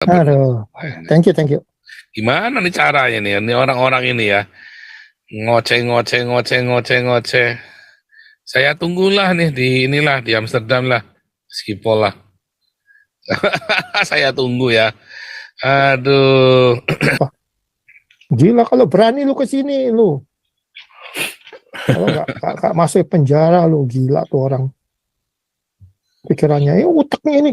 Aduh, thank you. Gimana nih caranya nih? Ini orang-orang ini ya ngoceh. Saya tunggulah nih di Amsterdam lah, Schiphol lah. Saya tunggu ya. Aduh. Wah, gila kalau berani lu ke sini lu. Kalau nggak masuk penjara lu, gila tuh orang. Pikirannya, utaknya ini.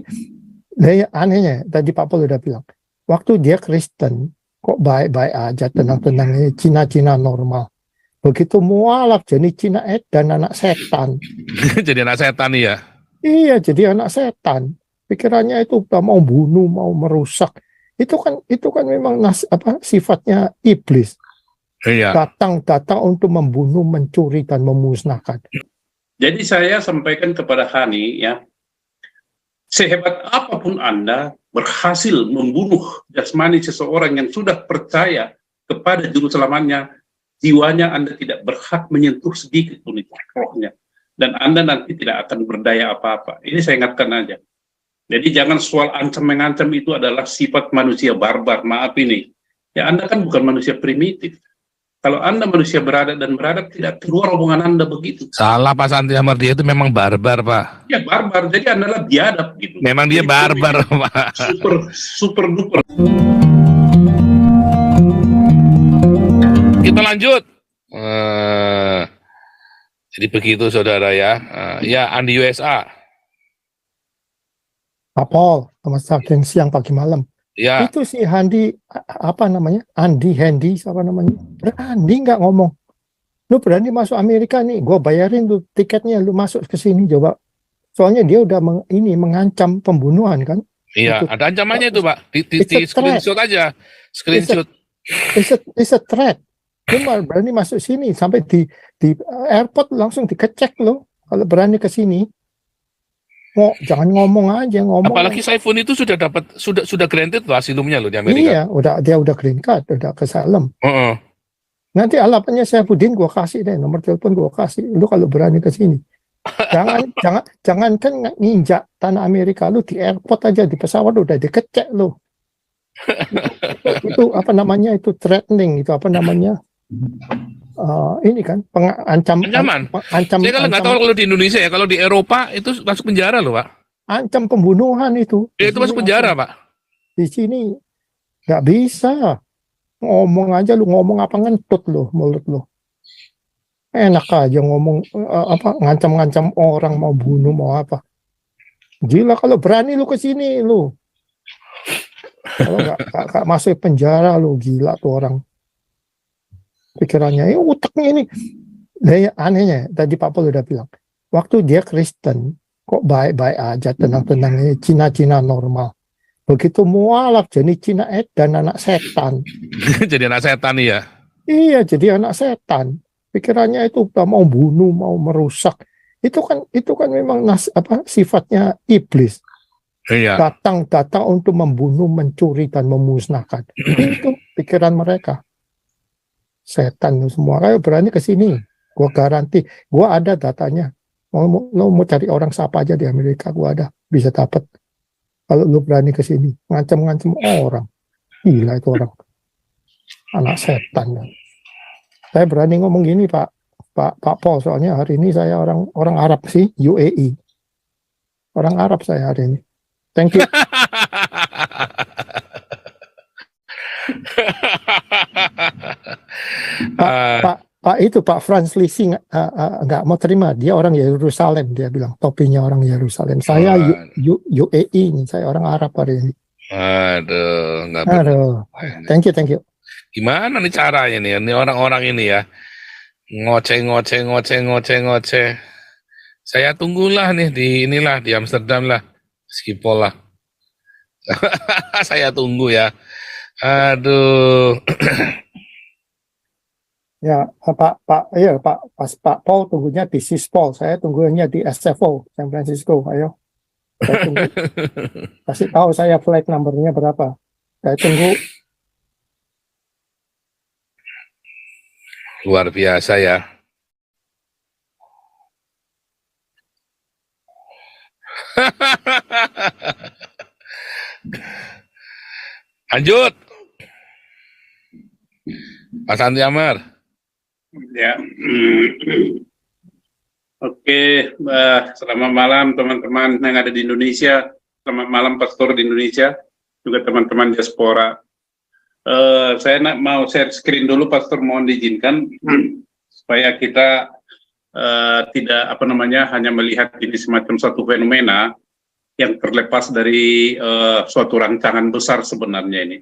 Nah, ya, anehnya, tadi Pak Pol udah bilang, waktu dia Kristen, kok baik-baik aja, tenang-tenang ini, Cina-Cina normal. Begitu mualaf, jadi Cina dan anak setan. Jadi anak setan nih ya. Iya, jadi anak setan. Pikirannya itu mau bunuh, mau merusak. Itu kan memang sifatnya iblis. Iya. Datang untuk membunuh, mencuri dan memusnahkan. Jadi saya sampaikan kepada Hani ya, sehebat apapun Anda berhasil membunuh jasmani seseorang yang sudah percaya kepada juru selamatnya, jiwanya Anda tidak berhak menyentuh sedikit pun itu rohnya. Dan Anda nanti tidak akan berdaya apa-apa. Ini saya ingatkan aja. Jadi jangan soal ancam-mengancam itu adalah sifat manusia barbar. Maaf ini. Ya Anda kan bukan manusia primitif. Kalau Anda manusia beradab dan beradab, tidak keluar omongan Anda begitu. Salah Pak Santi Amardia itu memang barbar Pak. Ya barbar, jadi Anda lah biadab gitu. Memang dia jadi, barbar Pak. Super duper. Kita lanjut. Jadi begitu saudara ya. Ya Andi USA. Pak Pol, semakin siang pagi malam. Ya. Itu si Handi, apa namanya? Andi, apa namanya? Berani nggak ngomong. Lu berani masuk Amerika nih, gue bayarin lu tiketnya, lu masuk ke sini coba. Soalnya dia udah mengancam pembunuhan kan? Iya, itu, ada ancamannya itu Pak. Di screenshot aja. Screenshot. It's a threat. Lu berani masuk sini, sampai di airport langsung dikecek lo. Kalau berani ke sini. Jangan ngomong aja, ngomong. Apalagi Saifun itu sudah granted loh asilumnya loh di Amerika. Iya, dia udah green card, udah ke asylum. Nanti alamatnya Saifuddin gua kasih deh, nomor telepon gua kasih. Lu kalau berani ke sini. Jangan kan nginjak tanah Amerika, lu di airport aja, di pesawat udah dikecek lu. Itu apa namanya? Itu threatening, itu apa namanya? Ini kan ancaman. Saya kalau nggak tahu kalau di Indonesia ya, kalau di Eropa itu masuk penjara loh Pak. Ancam pembunuhan itu. Itu masuk penjara Pak. Di sini nggak bisa ngomong aja, lu ngomong apa ngentut lu mulut lu. Enak aja ngomong ngancam-ngancam orang, mau bunuh mau apa. Gila kalau berani lu ke sini lu. Kalau nggak masuk penjara lu, gila tuh orang. Pikirannya, utaknya ini. Nah, ya, anehnya, tadi Pak Pol udah bilang, waktu dia Kristen, kok baik-baik aja, tenang-tenang ini, Cina-Cina normal. Begitu mualaf, jadi Cina dan anak setan. Jadi anak setan ya? Iya, jadi anak setan. Pikirannya itu mau bunuh, mau merusak. Itu kan memang sifatnya iblis. Iya. Datang untuk membunuh, mencuri dan memusnahkan. Itu pikiran mereka. Setan semua. Kayak berani ke sini, gue garanti, gue ada datanya. Mau cari orang siapa aja di Amerika, gue ada, bisa dapat. Kalau lu berani ke sini, ngancam-ngancam orang, gila itu orang, anak setan. Saya berani ngomong gini Pak Pol, soalnya hari ini saya orang Arab sih, UAE, orang Arab saya hari ini. Thank you. Pak Franz Lisi nggak mau terima, dia orang Yerusalem, dia bilang topinya orang Yerusalem. Saya UAE ini, saya orang Arab hari ini. Aduh, thank you. Gimana nih caranya nih? Ini orang-orang ini ya ngoceh. Saya tunggulah nih di Amsterdam lah, Schiphol lah. Saya tunggu ya. Aduh. Ya, Pak Paul tunggunya di Sispol, saya tunggunya di SFO, San Francisco. Ayo, saya tunggu. Kasih tahu saya flight numbernya berapa. Saya tunggu. Luar biasa ya. Lanjut. Pak Santi Amar. Ya. Oke, selamat malam teman-teman yang ada di Indonesia. Selamat malam pastor di Indonesia, juga teman-teman diaspora. Saya mau share screen dulu, pastor, mohon diizinkan supaya kita tidak hanya melihat ini semacam satu fenomena yang terlepas dari suatu rancangan besar sebenarnya ini.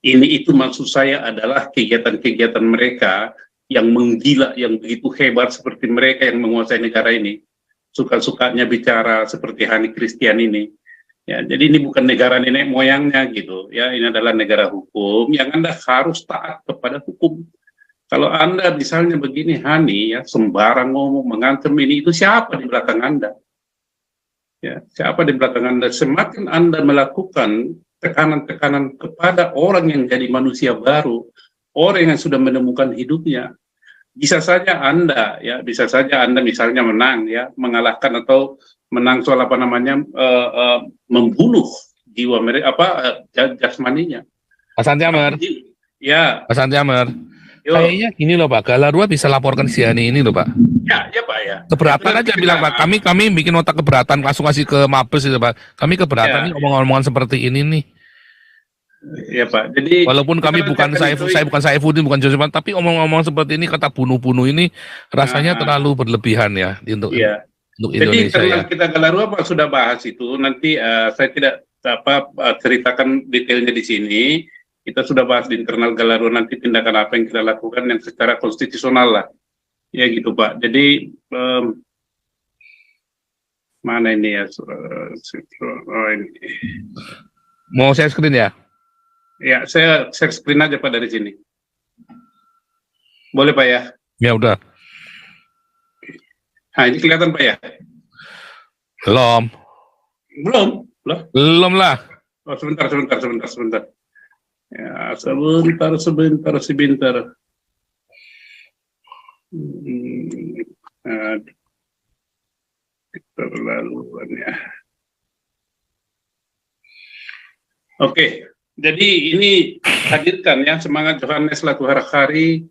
Itu maksud saya adalah kegiatan-kegiatan mereka yang menggila, yang begitu hebat seperti mereka yang menguasai negara ini. Suka-sukanya bicara seperti Hani Christian ini. Ya, jadi ini bukan negara nenek moyangnya gitu. Ya, ini adalah negara hukum yang Anda harus taat kepada hukum. Kalau Anda misalnya begini, Hani, ya, sembarang ngomong, mengancam ini, itu siapa di belakang Anda? Ya, siapa di belakang Anda? Semakin Anda melakukan tekanan-tekanan kepada orang yang jadi manusia baru, orang yang sudah menemukan hidupnya, bisa saja Anda misalnya menang, ya, mengalahkan atau menang soal membunuh jiwa mereka, jasmaninya. Pak Santi Amar. Ya. Pak Santi Amar. Kayaknya gini loh Pak, Galarua bisa laporkan si Hani ini loh Pak. Ya Pak ya. Keberatan aja bilang Pak, kami bikin nota keberatan, langsung kasih ke Mabes itu Pak. Kami keberatan nih omongan-omongan seperti ini nih. Ya Pak. Jadi walaupun kami bukan saya bukan Saifuddin, bukan Joseph, tapi omong-omong seperti ini, kata bunuh-bunuh ini rasanya terlalu berlebihan ya untuk Indonesia. Jadi karena kita Galarua Pak sudah bahas itu, nanti saya tidak ceritakan detailnya di sini. Kita sudah bahas di internal Galarua, nanti tindakan apa yang kita lakukan yang secara konstitusional lah. Ya gitu Pak. Jadi mana ini ya? Ini. Mau share screen ya? Ya, saya share screen aja Pak dari sini. Boleh Pak ya? Ya udah. Nah, ini kelihatan Pak ya? Belum. Belum lah. Oh, sebentar. Ya, sebentar. Keterlaluan ya. Oke, jadi ini hadirkan ya semangat Yohanes Latuharahari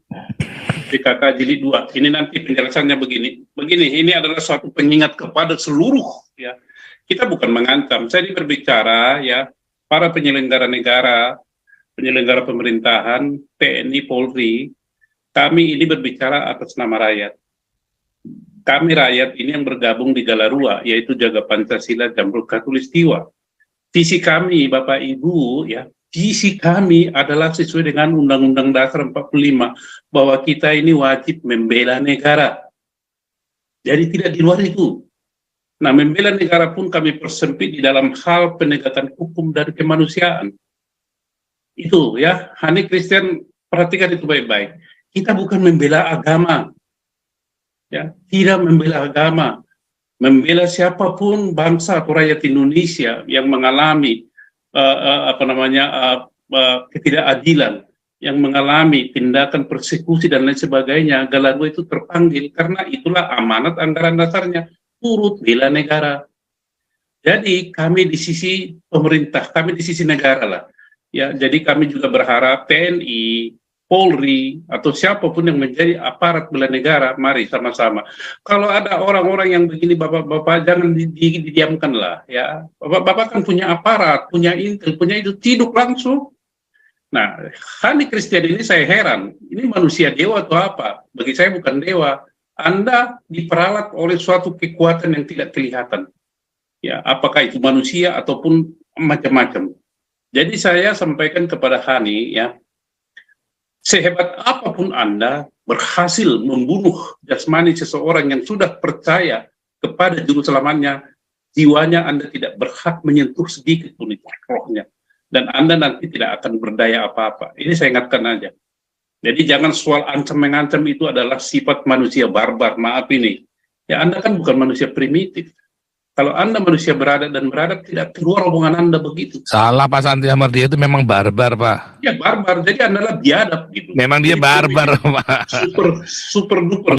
PKK Jilid 2. Ini nanti penjelasannya begini, ini adalah suatu pengingat kepada seluruh, ya. Kita bukan mengancam, saya ini berbicara ya para penyelenggara negara, penyelenggara pemerintahan, TNI, Polri, kami ini berbicara atas nama rakyat. Kami rakyat ini yang bergabung di Galarua, yaitu Jaga Pancasila Jamrut Khatulistiwa. Visi kami, Bapak Ibu, ya, visi kami adalah sesuai dengan Undang-Undang Dasar 45, bahwa kita ini wajib membela negara. Jadi tidak di luar itu. Nah, membela negara pun kami persempit di dalam hal penegakan hukum dan kemanusiaan. Itu ya, Hani Christian, perhatikan itu baik-baik. Kita bukan membela agama, ya, tidak membela agama, membela siapapun bangsa atau rakyat Indonesia yang mengalami ketidakadilan, yang mengalami tindakan persekusi dan lain sebagainya. Galarua itu terpanggil karena itulah amanat anggaran dasarnya, turut bela negara. Jadi kami di sisi pemerintah, kami di sisi negara lah. Ya, jadi kami juga berharap TNI, Polri, atau siapapun yang menjadi aparat bela negara, mari sama-sama. Kalau ada orang-orang yang begini, bapak-bapak jangan didiamkan lah, ya. Bapak kan punya aparat, punya intel, punya itu, tiduk langsung. Nah, Hani Christian ini saya heran, ini manusia dewa atau apa? Bagi saya bukan dewa. Anda diperalat oleh suatu kekuatan yang tidak kelihatan. Ya, apakah itu manusia ataupun macam-macam. Jadi saya sampaikan kepada Hani, ya, sehebat apapun Anda berhasil membunuh jasmani seseorang yang sudah percaya kepada juru selamatnya, jiwanya Anda tidak berhak menyentuh sedikit pun itu rohnya. Dan Anda nanti tidak akan berdaya apa-apa. Ini saya ingatkan aja. Jadi jangan soal ancam-mengancam itu adalah sifat manusia barbar. Maaf ini. Ya, Anda kan bukan manusia primitif. Kalau Anda manusia beradab dan beradab, tidak keluar omongan Anda begitu. Salah Pak Santi Amar, dia itu memang barbar Pak. Ya barbar, jadi Anda lah biadab gitu. Memang dia jadi, barbar Pak. Super duper.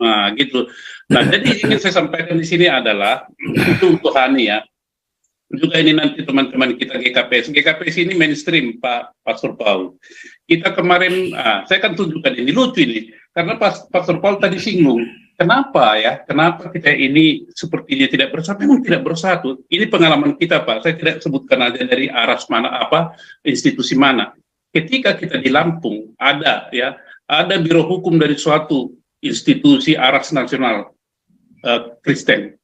Nah gitu. Nah jadi ingin saya sampaikan di sini adalah itu untuk Hani ya. juga ini nanti teman-teman kita GKPS ini mainstream Pak Pastor Paul. Kita kemarin, saya kan tunjukkan ini lucu ini, karena Pastor Paul tadi singgung, kenapa kita ini sepertinya tidak bersatu? Memang tidak bersatu. Ini pengalaman kita Pak. Saya tidak sebutkan aja dari aras mana institusi mana. Ketika kita di Lampung ada biro hukum dari suatu institusi aras nasional Kristen,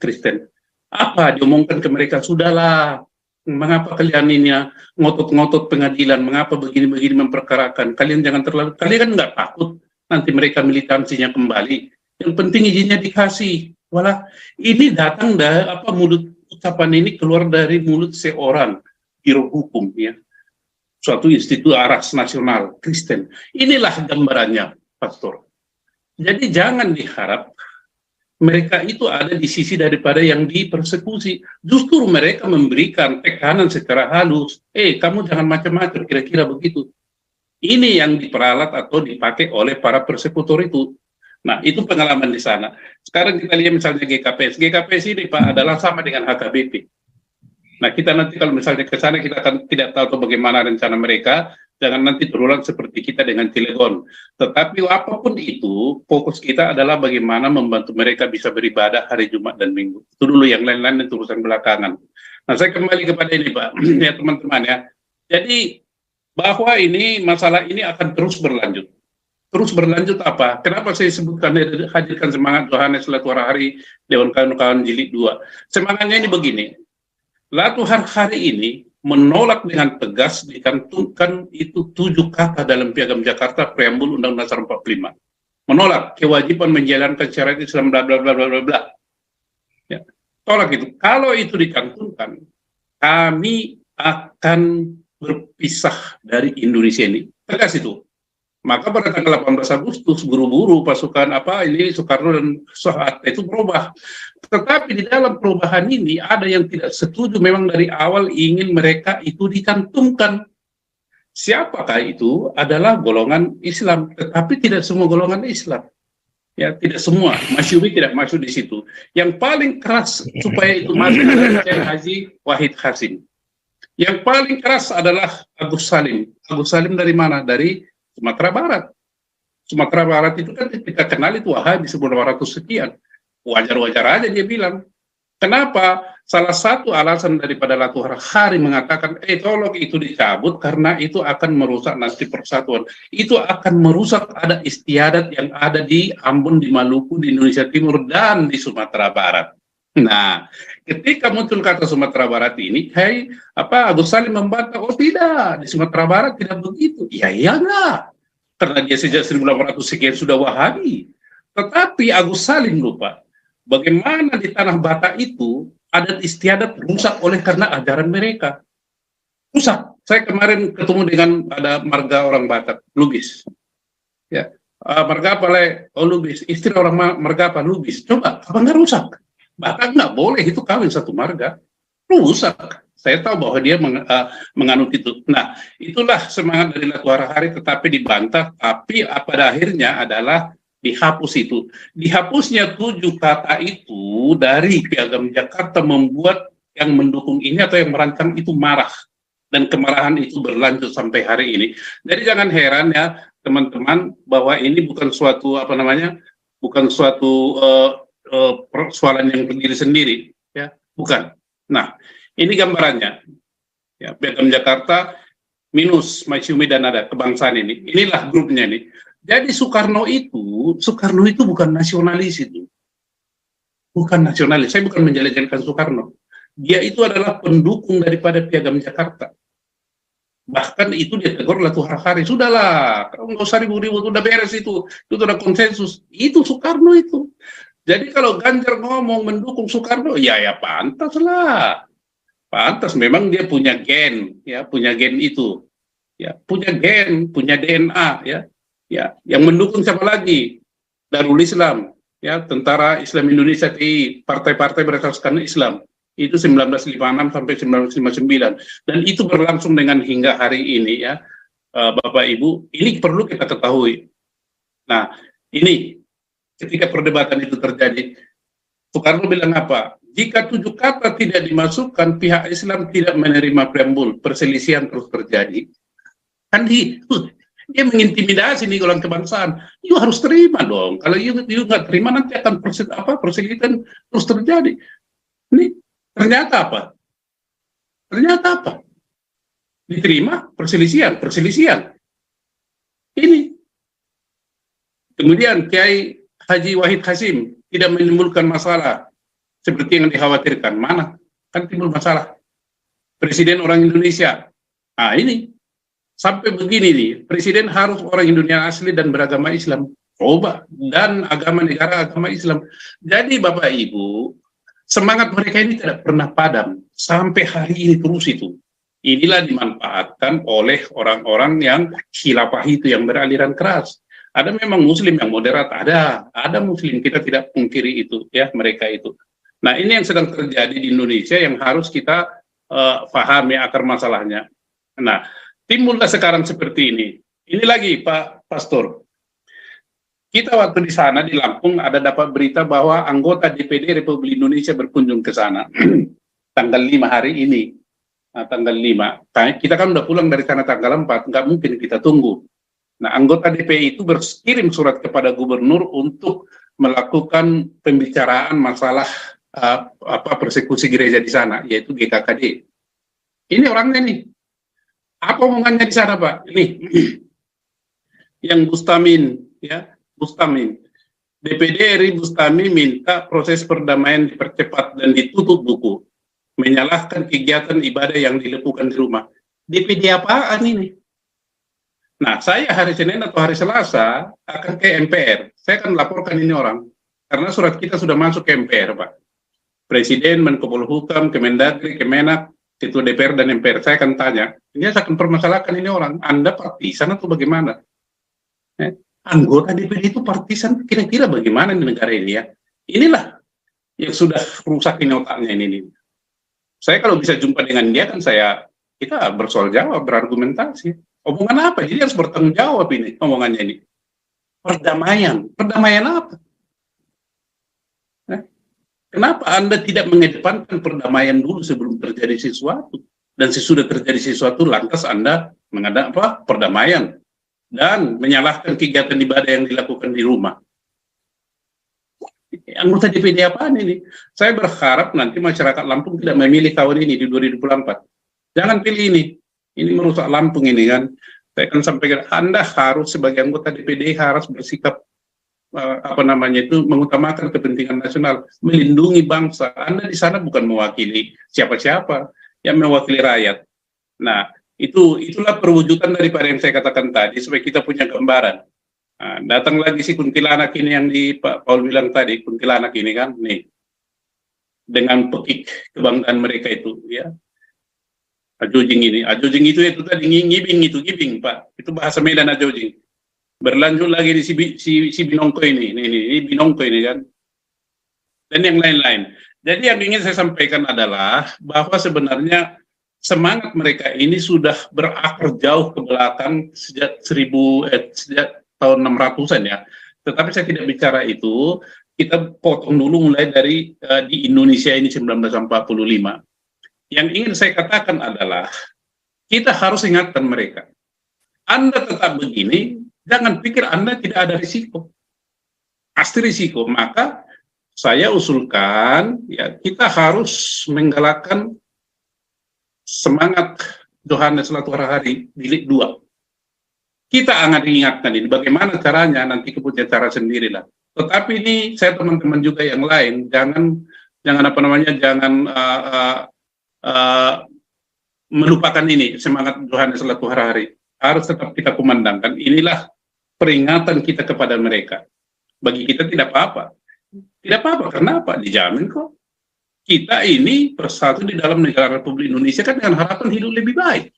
Kristen. Apa diomongkan ke mereka, sudahlah, mengapa kalian ini ngotot-ngotot pengadilan, mengapa begini-begini memperkarakan, kalian jangan terlalu, kalian kan nggak takut nanti mereka militansinya kembali, yang penting izinnya dikasih. Walah, ini datang dari ucapan ini keluar dari mulut seorang biro hukum, suatu institusi aras nasional Kristen. Inilah gambarannya, Pastor. Jadi jangan diharap mereka itu ada di sisi daripada yang dipersekusi. Justru mereka memberikan tekanan secara halus. Kamu jangan macam-macam, kira-kira begitu. Ini yang diperalat atau dipakai oleh para persekutor itu. Nah, itu pengalaman di sana. Sekarang kita lihat misalnya GKPS. GKPS ini, Pak, adalah sama dengan HKBP. Nah, kita nanti kalau misalnya ke sana, kita akan tidak tahu bagaimana rencana mereka. Jangan nanti terulang seperti kita dengan Cilegon. Tetapi apapun itu, fokus kita adalah bagaimana membantu mereka bisa beribadah hari Jumat dan Minggu. Itu dulu, yang lain-lain itu urusan belakangan. Nah, saya kembali kepada ini, Pak. Ya, teman-teman ya. Jadi, bahwa ini, masalah ini akan terus berlanjut. Terus berlanjut apa? Kenapa saya sebutkan, hadirkan semangat Yohanes Latuhar Hari, Dewan Kawan-Kawan Jilid 2. Semangatnya ini begini. Latuhar Hari ini menolak dengan tegas dicantumkan itu 7 kata dalam Piagam Jakarta Preambul Undang-Undang Dasar 45. Menolak kewajiban menjalankan syariat Islam bla bla bla bla bla. Ya. Tolak itu. Kalau itu dicantumkan, kami akan berpisah dari Indonesia ini. Tegas itu. Maka pada tanggal 18 Agustus buru-buru pasukan Soekarno dan Soeharto itu berubah. Tetapi di dalam perubahan ini ada yang tidak setuju, memang dari awal ingin mereka itu dicantumkan. Siapakah itu? Adalah golongan Islam, tetapi tidak semua golongan Islam. Ya, tidak semua. Masyumi tidak masuk di situ. Yang paling keras supaya itu masuk adalah Haji Wahid Hasim. Yang paling keras adalah Agus Salim. Agus Salim dari mana? Dari Sumatera Barat. Sumatera Barat itu kan kita kenal itu Wahabi 900 sekian. Wajar-wajar aja dia bilang. Kenapa? Salah satu alasan daripada Latuhar Hari mengatakan, tolong itu dicabut karena itu akan merusak nasib persatuan. Itu akan merusak ada istiadat yang ada di Ambon, di Maluku, di Indonesia Timur, dan di Sumatera Barat. Nah, ketika muncul kata Sumatera Barat ini, Agus Salim membantah, tidak, di Sumatera Barat tidak begitu. Ya iyalah, karena dia sejak 1800 sekian sudah Wahabi. Tetapi Agus Salim lupa, bagaimana di tanah Batak itu adat istiadat rusak oleh karena ajaran mereka. Rusak. Saya kemarin ketemu dengan ada marga orang Batak, Lubis. Ya, marga apa Lubis, istri orang marga apa Lubis. Coba, apa nggak rusak? Bahkan nggak boleh itu kawin satu marga, rusak. Saya tahu bahwa dia menganut itu. Nah, itulah semangat dari Latuhar Hari, tetapi dibantah. Tapi pada akhirnya adalah dihapus itu. Dihapusnya 7 kata itu dari Piagam Jakarta membuat yang mendukung ini atau yang merancang itu marah. Dan kemarahan itu berlanjut sampai hari ini. Jadi jangan heran ya teman-teman bahwa ini bukan suatu bukan suatu persoalan yang berdiri sendiri, ya, bukan. Nah, ini gambarannya. Ya, Piagam Jakarta minus Masyumi dan ada kebangsaan ini. Inilah grupnya ini. Jadi Soekarno itu bukan nasionalis itu. Bukan nasionalis. Saya bukan menjelek-jelekan Soekarno. Dia itu adalah pendukung daripada Piagam Jakarta. Bahkan itu dia tegur Latuhar Hari. Sudahlah, nggak usah ribut-ribut, udah beres itu. Itu udah konsensus. Itu Soekarno itu. Jadi kalau Ganjar ngomong mendukung Soekarno, ya pantas lah. Pantas, memang dia punya gen, ya, punya gen itu. Ya, punya gen, punya DNA, ya. Ya, yang mendukung siapa lagi? Darul Islam, ya, Tentara Islam Indonesia TI, partai-partai berasaskan Islam. Itu 1956 sampai 1959. Dan itu berlangsung dengan hingga hari ini, ya. Bapak Ibu, ini perlu kita ketahui. Nah, ini ketika perdebatan itu terjadi, Soekarno bilang apa? Jika 7 kata tidak dimasukkan, pihak Islam tidak menerima preambul, perselisihan terus terjadi. Kan dia mengintimidasi nih orang kebangsaan. You harus terima dong. Kalau you nggak terima nanti akan perselisihan terus terjadi. Ini ternyata apa? Diterima perselisihan. Ini. Kemudian Kiai Haji Wahid Hasyim tidak menimbulkan masalah seperti yang dikhawatirkan. Mana? Kan timbul masalah. Presiden orang Indonesia. Nah ini. Sampai begini nih, presiden harus orang Indonesia asli dan beragama Islam. Coba. Dan agama negara agama Islam. Jadi Bapak Ibu, semangat mereka ini tidak pernah padam. Sampai hari ini terus itu. Inilah dimanfaatkan oleh orang-orang yang khilafah itu, yang beraliran keras. Ada memang muslim yang moderat, ada muslim, kita tidak pungkiri itu, ya, mereka itu. Nah ini yang sedang terjadi di Indonesia yang harus kita pahami akar masalahnya. Nah, timbullah sekarang seperti ini. Ini lagi Pak Pastor. Kita waktu di sana di Lampung ada dapat berita bahwa anggota DPD Republik Indonesia berkunjung ke sana. Tanggal 5 hari ini. Nah, tanggal 5. Kita kan udah pulang dari sana tanggal 4. Nggak mungkin kita tunggu. Nah, anggota DPI itu berkirim surat kepada gubernur untuk melakukan pembicaraan masalah persekusi gereja di sana, yaitu GKKD. Ini orangnya nih. Apa omongannya di sana, Pak? Ini yang Bustamin, ya, Bustamin. DPD RI Bustami minta proses perdamaian dipercepat dan ditutup buku, menyalahkan kegiatan ibadah yang dilakukan di rumah. DPD apaan ini? Nah, saya hari Senin atau hari Selasa akan ke MPR. Saya akan laporkan ini orang, karena surat kita sudah masuk ke MPR, Pak. Presiden, Menko Polhukam, Kemendagri, Kemenak, Ketua DPR dan MPR, saya akan tanya, ini saya akan permasalahkan ini orang, Anda partisan atau bagaimana? Anggota DPD itu partisan, kira-kira bagaimana di negara ini ya? Inilah yang sudah rusak ini otaknya ini. Saya kalau bisa jumpa dengan dia kan kita bersoal jawab, berargumentasi. Omongan apa? Jadi harus bertanggung jawab ini, omongannya ini. Perdamaian apa? Kenapa Anda tidak mengedepankan perdamaian dulu sebelum terjadi sesuatu? Dan sesudah terjadi sesuatu, lantas Anda mengadakan perdamaian dan menyalahkan kegiatan ibadah yang dilakukan di rumah. Anggota DPD apaan ini? Saya berharap nanti masyarakat Lampung tidak memilih tahun ini di 2024. Jangan pilih ini. Ini merusak Lampung ini kan. Saya akan sampaikan, Anda harus sebagai anggota DPD harus bersikap mengutamakan kepentingan nasional, melindungi bangsa. Anda di sana bukan mewakili siapa-siapa, yang mewakili rakyat. Nah, itulah perwujudan daripada yang saya katakan tadi, supaya kita punya gambaran. Nah, datang lagi si kuntilanak ini yang di Pak Paul bilang tadi, kuntilanak ini kan, nih, dengan pekik kebanggaan mereka itu, ya. Ajojing itu tadi ngibing Pak, itu bahasa Medan ajojing. Berlanjut lagi di si Binongko ini Binongko ini kan, dan yang lain-lain. Jadi yang ingin saya sampaikan adalah bahwa sebenarnya semangat mereka ini sudah berakar jauh ke belakang sejak tahun 600-an ya. Tetapi saya tidak bicara itu, kita potong dulu mulai dari di Indonesia ini 1945. Yang ingin saya katakan adalah kita harus ingatkan mereka. Anda tetap begini, jangan pikir Anda tidak ada risiko. Pasti risiko. Maka saya usulkan, ya, kita harus menggalakkan semangat Yohanes Latuharahari Jilid 2. Kita akan ingatkan ini, bagaimana caranya, nanti punya cara sendirilah. Tetapi ini saya teman-teman juga yang lain, jangan melupakan ini, semangat Yohanes Latuharahari. Harus tetap kita kumandangkan. Inilah peringatan kita kepada mereka. Bagi kita tidak apa-apa. Tidak apa-apa, kenapa? Dijamin kok. Kita ini bersatu di dalam negara Republik Indonesia kan dengan harapan hidup lebih baik.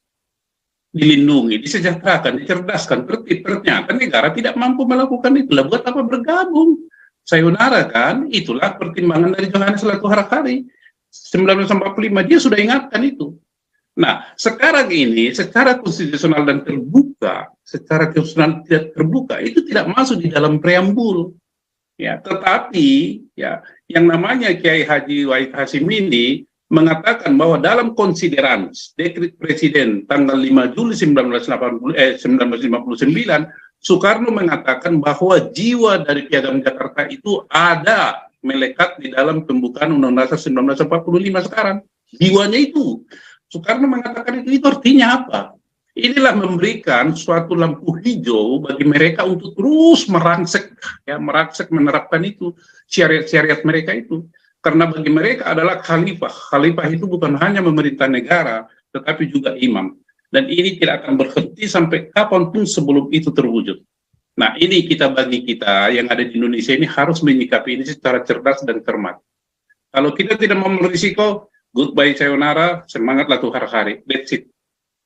Dilindungi, disejahterakan, dicerdaskan, tertib. Ternyata negara tidak mampu melakukan itu. Lah buat apa bergabung? Sayonara kan, itulah pertimbangan dari Yohanes Latuharahari. 1945, dia sudah ingatkan itu. Nah, sekarang ini secara konstitusional dan terbuka, secara konstitusional tidak terbuka, itu tidak masuk di dalam preambul. Ya, tetapi ya yang namanya Kiai Haji Wahid Hasyimini mengatakan bahwa dalam konsideran dekret Presiden tanggal 5 Juli 1959, Soekarno mengatakan bahwa jiwa dari Piagam Jakarta itu ada melekat di dalam pembukaan Undang-Undang Dasar 1945 sekarang. Jiwanya itu. Soekarno mengatakan itu artinya apa? Inilah memberikan suatu lampu hijau bagi mereka untuk terus merangsek menerapkan itu syariat-syariat mereka itu. Karena bagi mereka adalah khalifah. Khalifah itu bukan hanya memerintah negara, tetapi juga imam. Dan ini tidak akan berhenti sampai kapanpun sebelum itu terwujud. Nah, ini bagi kita yang ada di Indonesia ini harus menyikapi ini secara cerdas dan cermat. Kalau kita tidak mau berisiko, goodbye sayonara, semangatlah tuh hari-hari. That's it.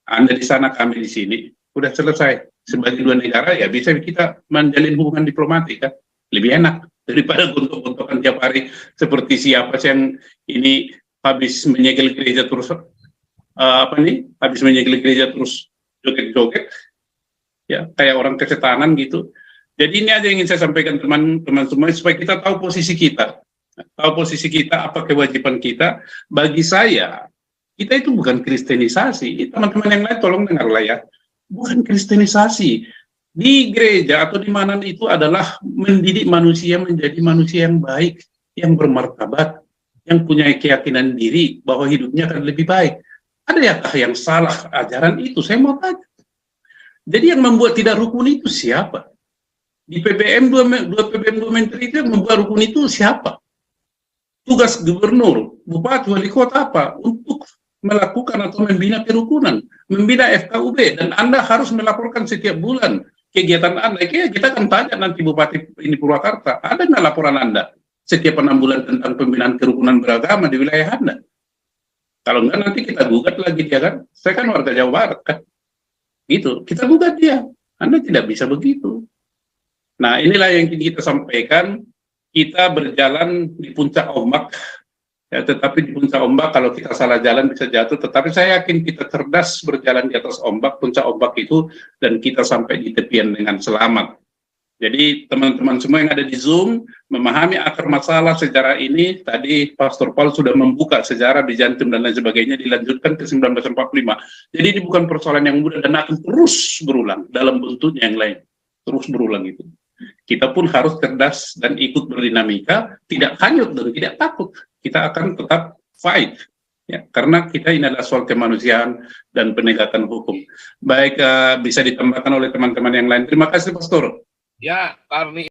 Anda di sana, kami di sini. Udah selesai. Sebagai dua negara, ya bisa kita menjalin hubungan diplomatik kan. Lebih enak daripada gontok-gontokan tiap hari seperti siapa yang ini habis menyegel gereja terus habis menyegel gereja terus joget-joget ya kayak orang kesetanan gitu. Jadi ini aja yang ingin saya sampaikan teman-teman semua supaya kita tahu posisi kita, apa kewajiban kita. Bagi saya kita itu bukan kristenisasi. Teman-teman yang lain tolong dengarlah ya, bukan kristenisasi. Di gereja atau di mana itu adalah mendidik manusia menjadi manusia yang baik, yang bermartabat, yang punya keyakinan diri bahwa hidupnya akan lebih baik. Adakah yang salah ajaran itu? Saya mau tanya. Jadi yang membuat tidak rukun itu siapa? Di PPM 2 Menteri itu yang membuat rukun itu siapa? Tugas gubernur, bupati, wali kota apa? Untuk melakukan atau membina kerukunan, membina FKUB, dan Anda harus melaporkan setiap bulan kegiatan Anda. Kita akan tanya nanti Bupati ini Purwakarta, ada nggak laporan Anda setiap 6 bulan tentang pembinaan kerukunan beragama di wilayah Anda? Kalau enggak nanti kita gugat lagi dia kan. Saya kan warga Jawa Barat kan. Gitu, kita gugat dia. Anda tidak bisa begitu. Nah, inilah yang kita sampaikan. Kita berjalan di puncak ombak. Ya, tetapi di puncak ombak kalau kita salah jalan bisa jatuh. Tetapi saya yakin kita cerdas berjalan di atas ombak, puncak ombak itu, dan kita sampai di tepian dengan selamat. Jadi teman-teman semua yang ada di Zoom memahami akar masalah sejarah ini. Tadi Pastor Paul sudah membuka sejarah di Jantung dan lain sebagainya, dilanjutkan ke 1945. Jadi ini bukan persoalan yang mudah dan akan terus berulang dalam bentuknya yang lain. Terus berulang itu. Kita pun harus cerdas dan ikut berdinamika, tidak hanyut dan tidak takut. Kita akan tetap fight. Ya, karena kita ini adalah soal kemanusiaan dan penegakan hukum. Baik, bisa ditambahkan oleh teman-teman yang lain. Terima kasih, Pastor. Ya, Karni.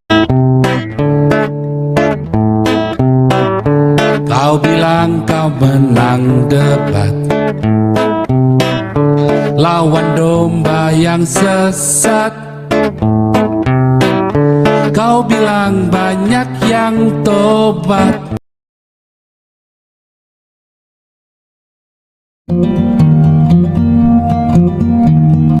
Kau bilang kau menang debat, lawan domba yang sesat. Kau bilang banyak yang tobat.